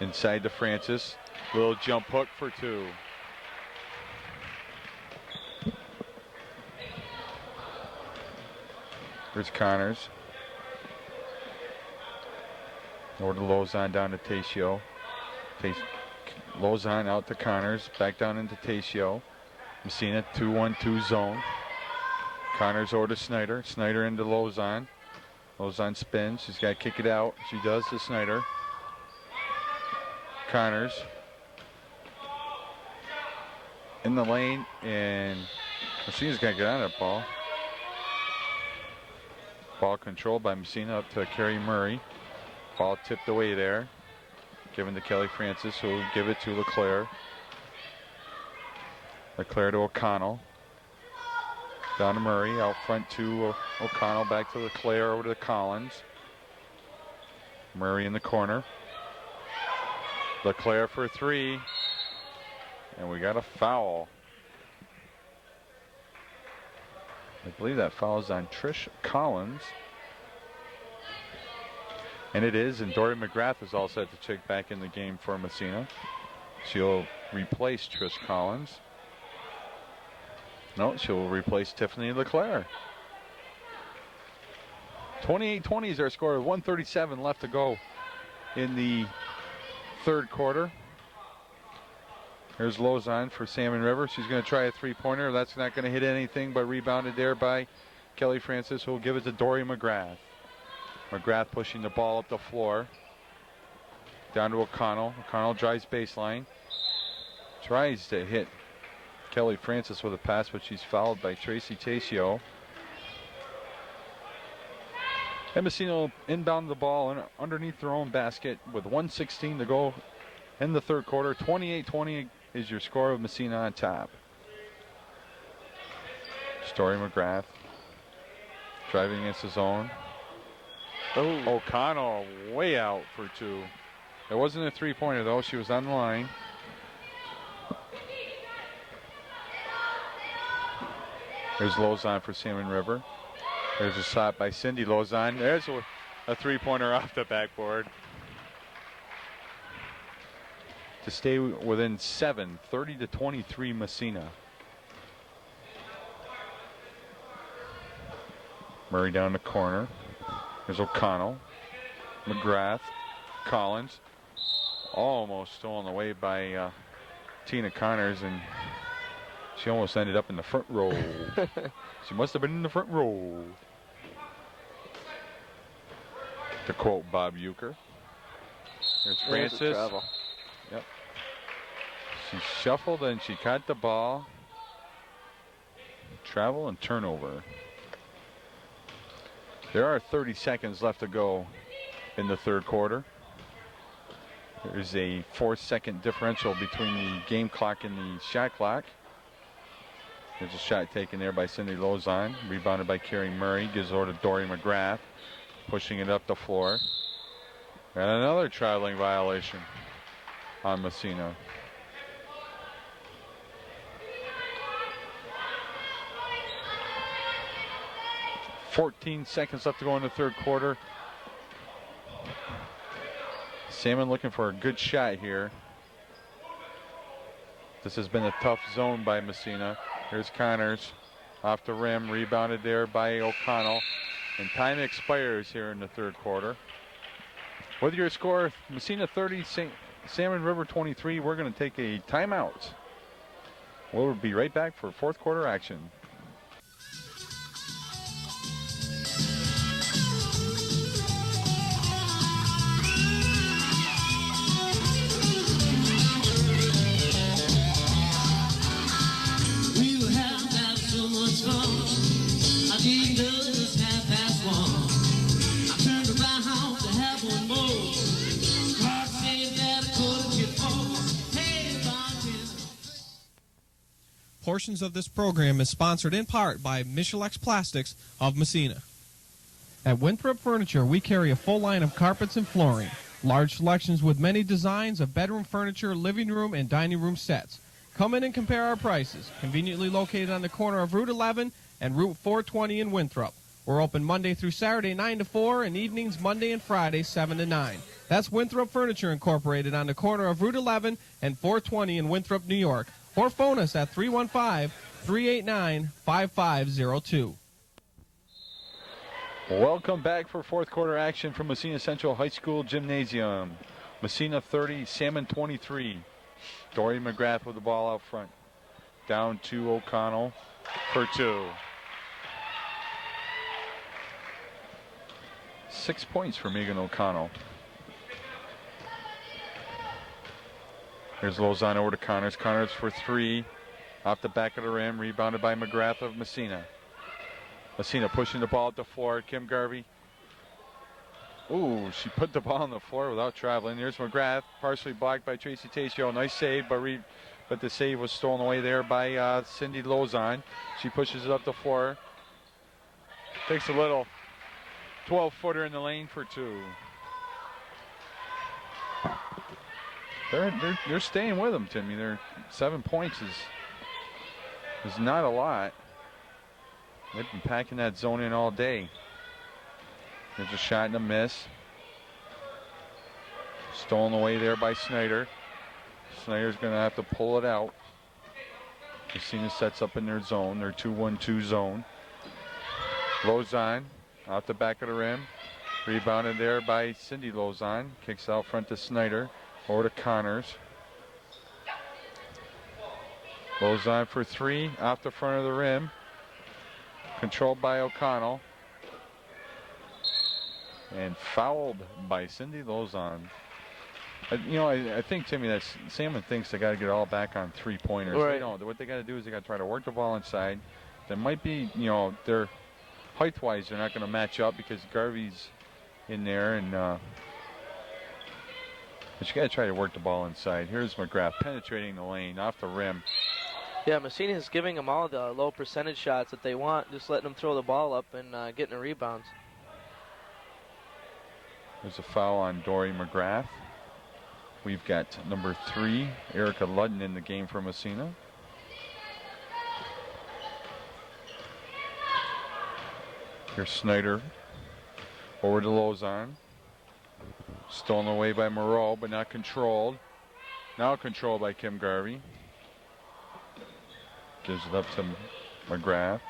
[SPEAKER 1] Inside to Francis. Little jump hook for 2. Here's Connors. Over to Lozon, down to Tacio. Lozon out to Connors, back down into Tacio. Massena 2-1-2 zone. Connors over to Snyder. Snyder into Lozon. Lozon spins. She's got to kick it out. She does to Snyder. Connors in the lane, and Massena's got to get on that ball. Ball controlled by Massena up to Carrie Murray. Ball tipped away there. Given to Kelly Francis, who will give it to LeClaire. LeClaire to O'Connell. Down to Murray, out front to O'Connell, back to LeClaire, over to Collins. Murray in the corner. LeClaire for 3. And we got a foul. I believe that foul is on Trish Collins. And it is, and Dory McGrath is all set to check back in the game for Massena. She'll replace Trish Collins. No, she'll replace Tiffany LeClaire. 28-20 is our score. 1:37 left to go in the 3rd quarter. Here's Lozon for Salmon River. She's going to try a 3-pointer. That's not going to hit anything, but rebounded there by Kelly Francis, who will give it to Dory McGrath. McGrath pushing the ball up the floor. Down to O'Connell. O'Connell drives baseline. Tries to hit Kelly Francis with a pass, but she's fouled by Tracy Tacio. And Massena will inbound the ball underneath their own basket with 1:16 to go in the 3rd quarter. 28-20 is your score of Massena on top. Story McGrath driving against his own.
[SPEAKER 3] Oh.
[SPEAKER 1] O'Connell way out for 2. It wasn't a 3-pointer though. She was on the line. There's Lozon for Salmon River. There's a shot by Cindy Lozon. There's a 3-pointer off the backboard. To stay within 7, 30-23 Massena. Murray down the corner. There's O'Connell. McGrath. Collins. Almost stolen away by Tina Connors, and she almost ended up in the front row. She must have been in the front row. To quote Bob Euchre. There's Francis. Yep. She shuffled and she caught the ball. Travel and turnover. There are 30 seconds left to go in the 3rd quarter. There's a 4-second differential between the game clock and the shot clock. There's a shot taken there by Cindy Lozon. Rebounded by Carrie Murray. Gives over to Dory McGrath. Pushing it up the floor. And another traveling violation on Massena. .14 seconds left to go in the 3rd quarter. Salmon looking for a good shot here. This has been a tough zone by Massena. Here's Connors off the rim, rebounded there by O'Connell. And time expires here in the 3rd quarter. With your score, Massena 30, Salmon River 23, we're going to take a timeout. We'll be right back for 4th quarter action.
[SPEAKER 2] portions of this program is sponsored in part by Michelex Plastics of Massena. At Winthrop Furniture, we carry a full line of carpets and flooring. Large selections with many designs of bedroom furniture, living room, and dining room sets. Come in and compare our prices. Conveniently located on the corner of Route 11 and Route 420 in Winthrop. We're open Monday through Saturday 9 to 4 and evenings Monday and Friday 7 to 9. That's Winthrop Furniture Incorporated on the corner of Route 11 and 420 in Winthrop, New York. Or phone us at 315-389-5502.
[SPEAKER 1] Welcome back for fourth quarter action from Massena Central High School Gymnasium. Massena 30, Salmon 23. Dory McGrath with the ball out front. Down to O'Connell for two. 6 points for Megan O'Connell. Here's Lozano over to Connors. Connors for three. Off the back of the rim. Rebounded by McGrath of Massena. Massena pushing the ball at the floor. Kim Garvey. Ooh, she put the ball on the floor without traveling. Here's McGrath. Partially blocked by Tracy Tacio. Nice save, but the save was stolen away there by Cindy Lozon. She pushes it up the floor. Takes a little 12-footer in the lane for two. They're staying with them, Timmy. They're 7 points is not a lot. They've been packing that zone in all day. There's a shot and a miss. Stolen away there by Snyder. Snyder's going to have to pull it out. Massena sets up in their zone, their 2-1-2 zone. Lozon off the back of the rim. Rebounded there by Cindy Lozon. Kicks out front to Snyder. Over to Connors. Lozon for three. Off the front of the rim. Controlled by O'Connell. And fouled by Cindy Lozon. I think, Timmy, that Salmon thinks they got to get all back on three-pointers.
[SPEAKER 3] Right.
[SPEAKER 1] They don't. What they got to do is they got to try to work the ball inside. There might be, they're height-wise, they're not going to match up because Garvey's in there, and but you got to try to work the ball inside. Here's McGrath penetrating the lane off the rim.
[SPEAKER 3] Yeah, Massena is giving them all the low percentage shots that they want, just letting them throw the ball up and getting the rebounds.
[SPEAKER 1] There's a foul on Dory McGrath. We've got number 3, Erica Ludden, in the game for Massena. Here's Snyder over to Lozon. Stolen away by Moreau, but not controlled. Now controlled by Kim Garvey. Gives it up to McGrath.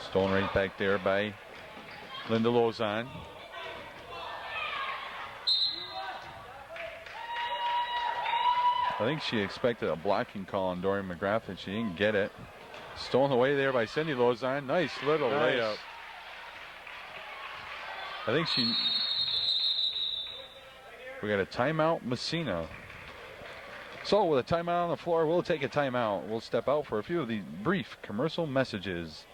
[SPEAKER 1] Stolen right back there by Linda Lozon. I think she expected a blocking call on Dory McGrath, and she didn't get it. Stolen away there by Cindy Lozon. Nice little layup. I think we got a timeout, Massena. So with a timeout on the floor, we'll take a timeout. We'll step out for a few of the brief commercial messages.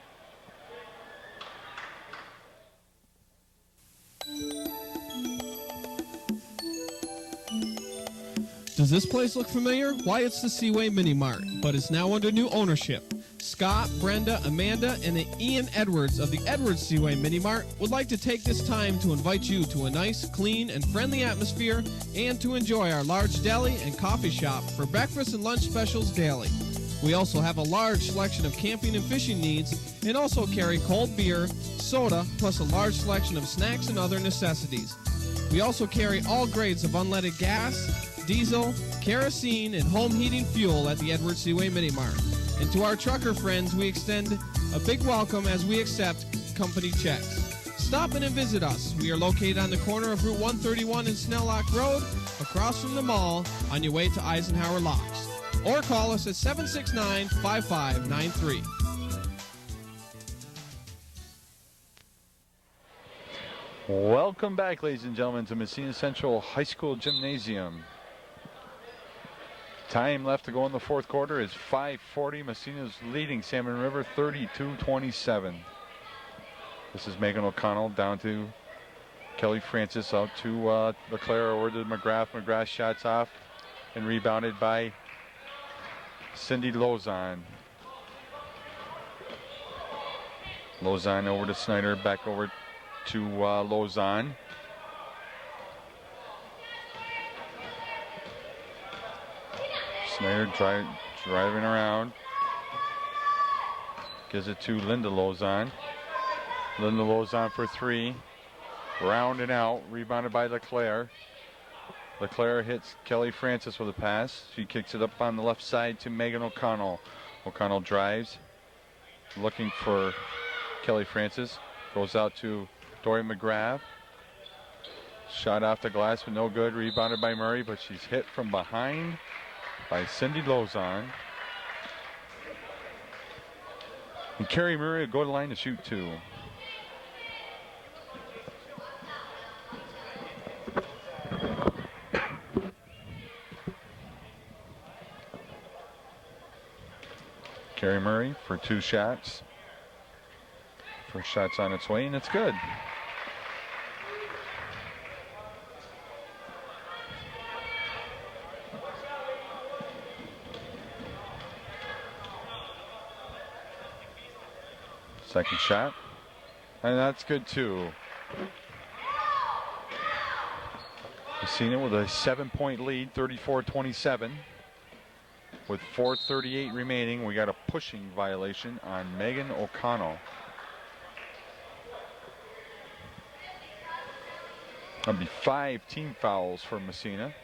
[SPEAKER 2] Does this place look familiar? Why, it's the Seaway Mini Mart, but it's now under new ownership. Scott, Brenda, Amanda, and Ian Edwards of the Edwards Seaway Mini Mart would like to take this time to invite you to a nice, clean, and friendly atmosphere and to enjoy our large deli and coffee shop for breakfast and lunch specials daily. We also have a large selection of camping and fishing needs and also carry cold beer, soda, plus a large selection of snacks and other necessities. We also carry all grades of unleaded gas, diesel, kerosene, and home heating fuel at the Edwards Seaway Mini Mart. And to our trucker friends, we extend a big welcome as we accept company checks. Stop in and visit us. We are located on the corner of Route 131 and Snellock Road, across from the mall, on your way to Eisenhower Locks. Or call us at 769-5593.
[SPEAKER 1] Welcome back, ladies and gentlemen, to Massena Central High School Gymnasium. Time left to go in the fourth quarter is 5:40. Massena's leading Salmon River 32-27. This is Megan O'Connell down to Kelly Francis, out to LeClaire, over to McGrath. McGrath shots off and rebounded by Cindy Lozon. Lozon over to Snyder, back over to Lozon. Snyder driving around. Gives it to Linda Lozon. Linda Lozon for three. Round and out. Rebounded by LeClaire. LeClaire hits Kelly Francis with a pass. She kicks it up on the left side to Megan O'Connell. O'Connell drives. Looking for Kelly Francis. Goes out to Dory McGrath. Shot off the glass, but no good. Rebounded by Murray, but she's hit from behind by Cindy Lozon. And Carrie Murray will go to the line to shoot two. Carrie Murray for two shots. First shot's on its way, and it's good. Second shot, and that's good too. Massena with a 7-point lead, 34-27. With 4:38 remaining, we got a pushing violation on Megan O'Connell. That'll be 5 team fouls for Massena.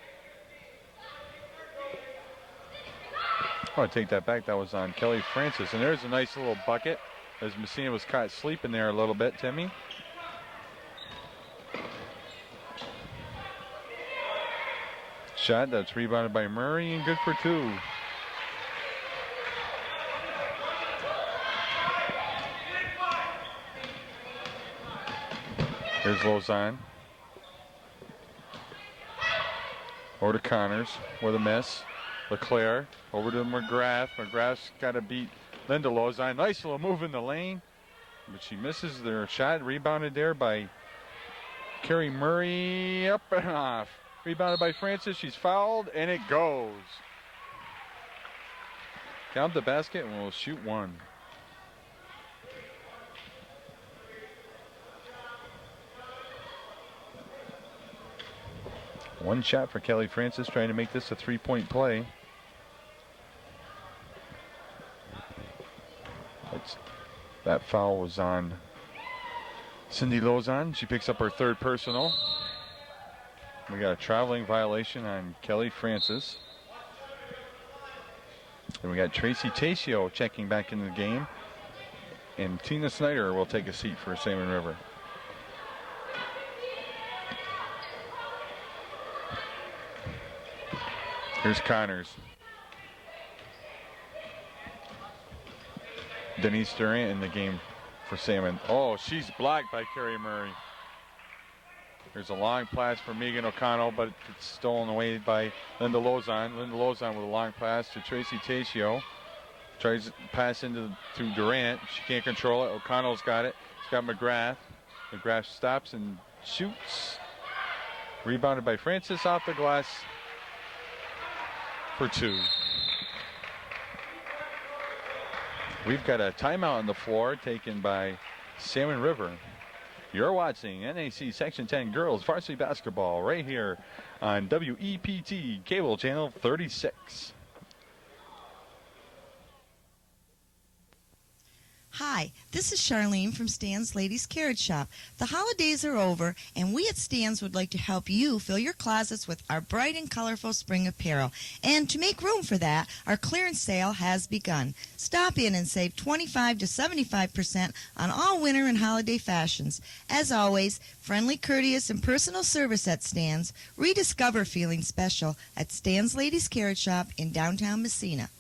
[SPEAKER 1] Oh, I take that back. That was on Kelly Francis. And there's a nice little bucket as Massena was caught sleeping there a little bit, Timmy. Shot that's rebounded by Murray and good for two. Here's Lozon. Over to Connors with a miss. LeClaire over to McGrath. McGrath's got to beat Linda Lozon. Nice little move in the lane, but she misses their shot. Rebounded there by Carrie Murray. Up and off. Rebounded by Francis. She's fouled, and it goes. Count the basket, and we'll shoot one. One shot for Kelly Francis, trying to make this a 3-point play. That foul was on Cindy Lozon. She picks up her third personal. We got a traveling violation on Kelly Francis. And we got Tracy Tacio checking back into the game. And Tina Snyder will take a seat for Salmon River. Here's Connors. Denise Durant in the game for Salmon. Oh, she's blocked by Carrie Murray. There's a long pass for Megan O'Connell, but it's stolen away by Linda Lozon. Linda Lozon with a long pass to Tracy Tacio. Tries to pass to Durant. She can't control it. O'Connell's got it. She's got McGrath. McGrath stops and shoots. Rebounded by Francis off the glass for two. We've got a timeout on the floor taken by Salmon River. You're watching NAC Section 10 Girls Varsity Basketball right here on WEPT Cable Channel 36.
[SPEAKER 7] Hi, this is Charlene from Stan's Ladies Carrot Shop. The holidays are over, and we at Stan's would like to help you fill your closets with our bright and colorful spring apparel. And to make room for that, our clearance sale has begun. Stop in and save 25 to 75% on all winter and holiday fashions. As always, friendly, courteous, and personal service at Stan's. Rediscover feeling special at Stan's Ladies Carrot Shop in downtown Massena.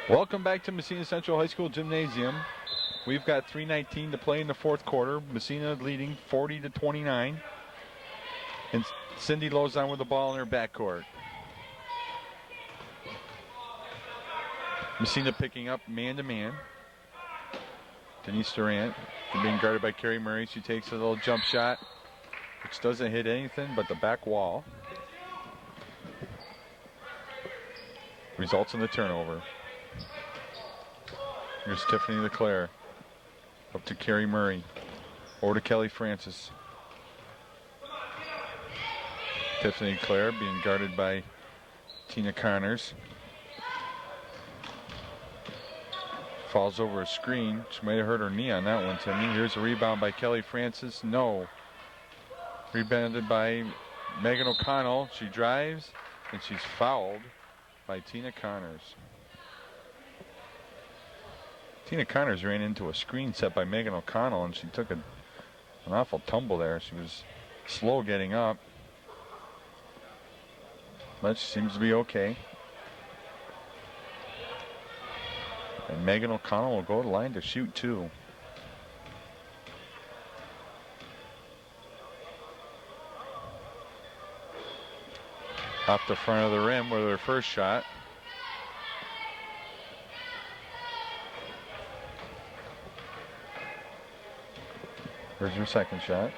[SPEAKER 1] Welcome back to Massena Central High School Gymnasium. We've got 3:19 to play in the fourth quarter. Massena leading 40-29. And Cindy Lozon with the ball in her backcourt. Massena picking up man-to-man. Denise Durant being guarded by Carrie Murray. She takes a little jump shot, which doesn't hit anything but the back wall. Results in the turnover. Here's Tiffany LeClaire. Up to Carrie Murray. Over to Kelly Francis. Tiffany LeClaire being guarded by Tina Connors. Falls over a screen. She might have hurt her knee on that one, Timmy. Here's a rebound by Kelly Francis. No. Rebounded by Megan O'Connell. She drives, and she's fouled by Tina Connors. Tina Connors ran into a screen set by Megan O'Connell, and she took an awful tumble there. She was slow getting up, but she seems to be okay. And Megan O'Connell will go to the line to shoot two. Off the front of the rim with her first shot. Here's her second shot.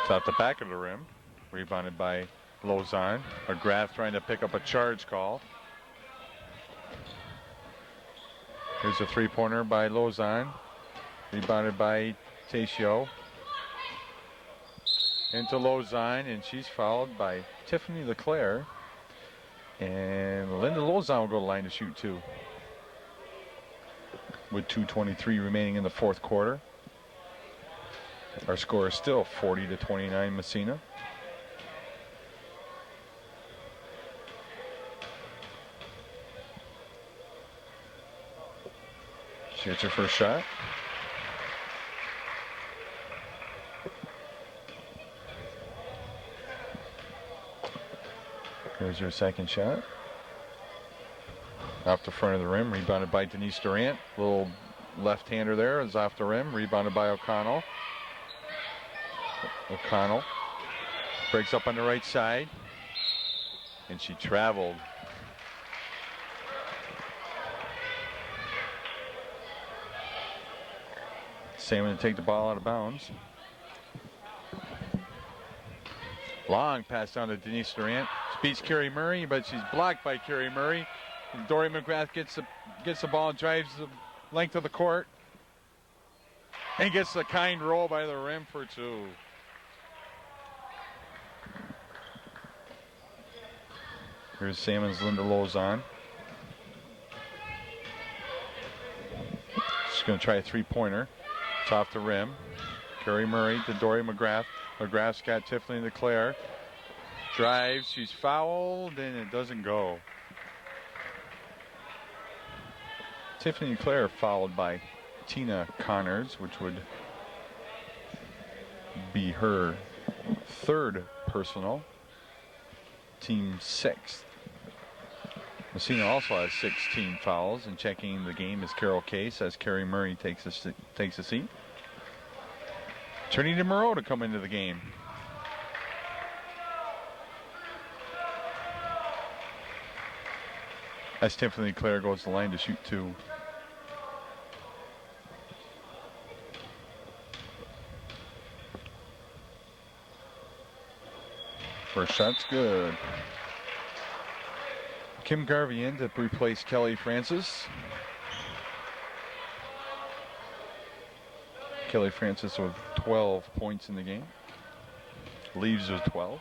[SPEAKER 1] It's off the back of the rim. Rebounded by Lozon. McGrath trying to pick up a charge call. Here's a three-pointer by Lozon. Rebounded by Tacio. Into Lozon, and she's fouled by Tiffany LeClaire. And Linda Lozon will go to the line to shoot two. With 2:23 remaining in the fourth quarter. Our score is still 40-29 Massena. She gets her first shot. Here's her second shot. Off the front of the rim, rebounded by Denise Durant. Little left-hander there is off the rim, rebounded by O'Connell. O'Connell breaks up on the right side, and she traveled. Salmon to take the ball out of bounds. Long pass down to Denise Durant. She beats Carrie Murray, but she's blocked by Carrie Murray. And Dory McGrath gets the ball and drives the length of the court. And gets the kind roll by the rim for two. Here's Salmon's Linda Lozon. She's going to try a three-pointer. It's off the rim. Carrie Murray to Dory McGrath. McGrath's got Tiffany LeClaire. Drives, she's fouled, and it doesn't go. Tiffany LeClaire fouled by Tina Connors, which would be her third personal. Team sixth. Massena also has 16 fouls, and checking the game is Carol Case as Carrie Murray takes a seat. Trinity Moreau to come into the game. As Tiffany LeClaire goes to the line to shoot two. First shot's good. Kim Garvey in to replace Kelly Francis. Kelly Francis with 12 points in the game. Leaves with 12.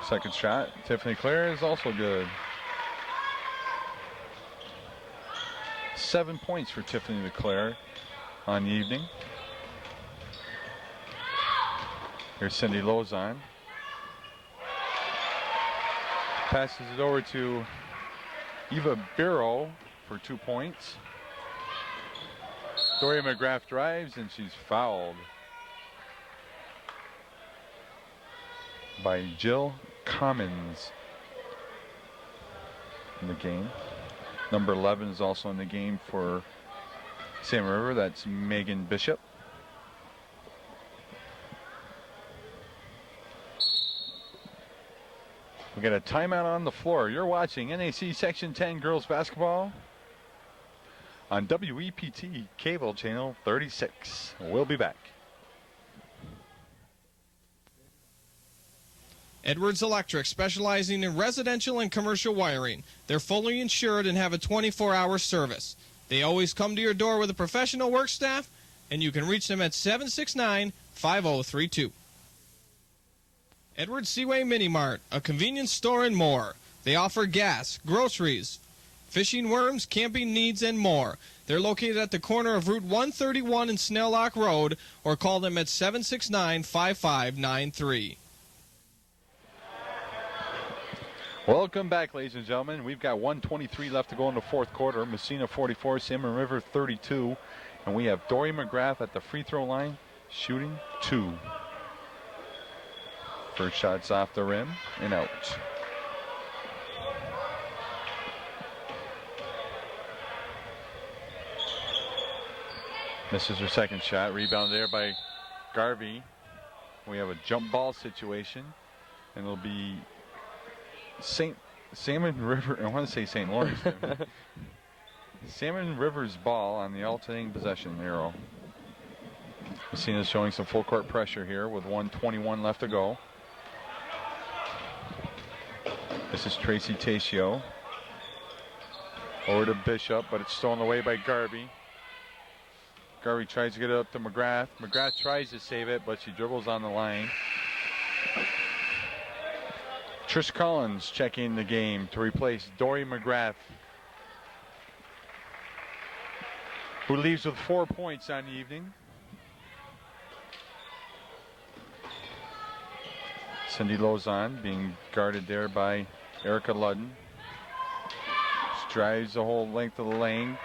[SPEAKER 1] Second shot, Tiffany LeClaire is also good. 7 points for Tiffany LeClaire on the evening. Here's Cindy Lozon. Passes it over to Eva Biro for 2 points. Dory McGrath drives, and she's fouled by Jill Commons in the game. Number 11 is also in the game for Salmon River. That's Megan Bishop. We got a timeout on the floor. You're watching NAC Section 10 girls basketball on WEPT Cable Channel 36. We'll be back.
[SPEAKER 2] Edwards Electric, specializing in residential and commercial wiring. They're fully insured and have a 24-hour service. They always come to your door with a professional work staff, and you can reach them at 769-5032. Edwards Seaway Mini Mart, a convenience store and more. They offer gas, groceries, fishing worms, camping needs, and more. They're located at the corner of Route 131 and Snelllock Road, or call them at 769-5593.
[SPEAKER 1] Welcome back, ladies and gentlemen. We've got 1:23 left to go in the fourth quarter. Massena 44, Salmon River 32. And we have Dory McGrath at the free throw line, shooting 2. First shot's off the rim and out. Misses her second shot. Rebounded there by Garvey. We have a jump ball situation, and it'll be Salmon River. I want to say St. Lawrence. Salmon River's ball on the alternating possession arrow. Massena's showing some full court pressure here with 1:21 left to go. This is Tracy Tacio. Over to Bishop, but it's stolen away by Garvey. Garvey tries to get it up to McGrath. McGrath tries to save it, but she dribbles on the line. Trish Collins checking the game to replace Dory McGrath, who leaves with 4 points on the evening. Cindy Lozon being guarded there by Erica Ludden. She drives the whole length of the lane.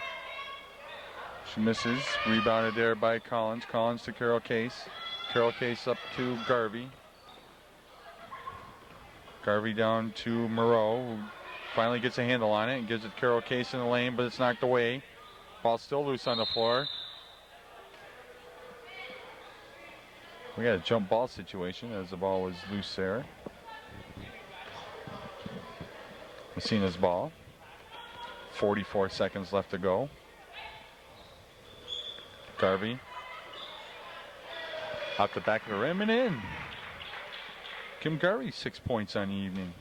[SPEAKER 1] She misses. Rebounded there by Collins. Collins to Carol Case. Carol Case up to Garvey. Garvey down to Moreau, who finally gets a handle on it and gives it Carol Case in the lane, but it's knocked away. Ball still loose on the floor. We got a jump ball situation as the ball was loose there. Massena's ball. 44 seconds left to go. Garvey. Out the back of the rim and in. Kim Garvey, 6 points on the evening.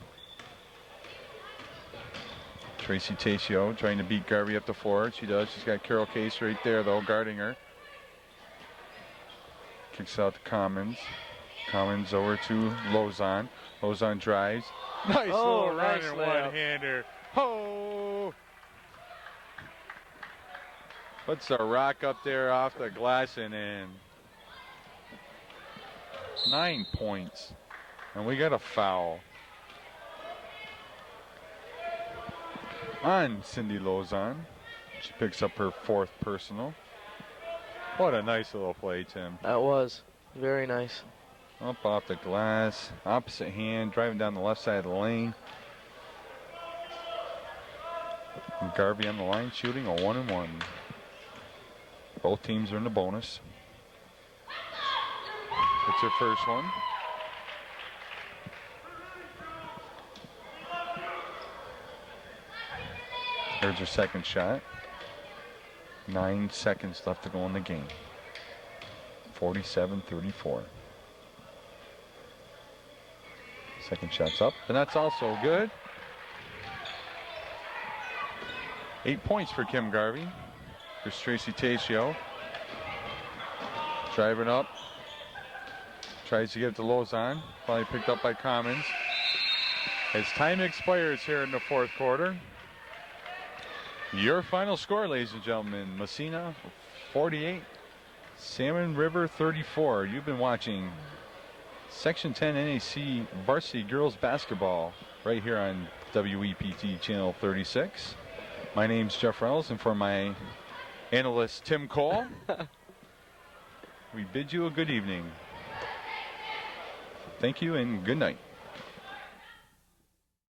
[SPEAKER 1] Tracy Tacio trying to beat Garvey up the floor. She does. She's got Carol Case right there, though, guarding her. Kicks out to Commons. Commons over to Lozon. Lozon drives. Nice little
[SPEAKER 3] nice
[SPEAKER 1] running
[SPEAKER 3] layup.
[SPEAKER 1] one-hander. Oh! Puts a rock up there off the glass and in. 9 points. And we got a foul on Cindy Lozon. She picks up her 4th personal. What a nice little play, Tim.
[SPEAKER 3] That was very nice.
[SPEAKER 1] Up off the glass, opposite hand, driving down the left side of the lane. And Garvey on the line shooting a 1-and-1. Both teams are in the bonus. It's her first one. There's her second shot. 9 seconds left to go in the game. 47-34. Second shot's up, and that's also good. 8 points for Kim Garvey. Here's Tracy Tacio. Driving up. Tries to get it to Lozon. Finally picked up by Commons. As time expires here in the fourth quarter. Your final score, ladies and gentlemen. Massena 48, Salmon River 34. You've been watching Section 10 NAC Varsity Girls Basketball right here on WEPT Channel 36. My name's Jeff Reynolds, and for my analyst Tim Cole, we bid you a good evening. Thank you and good night.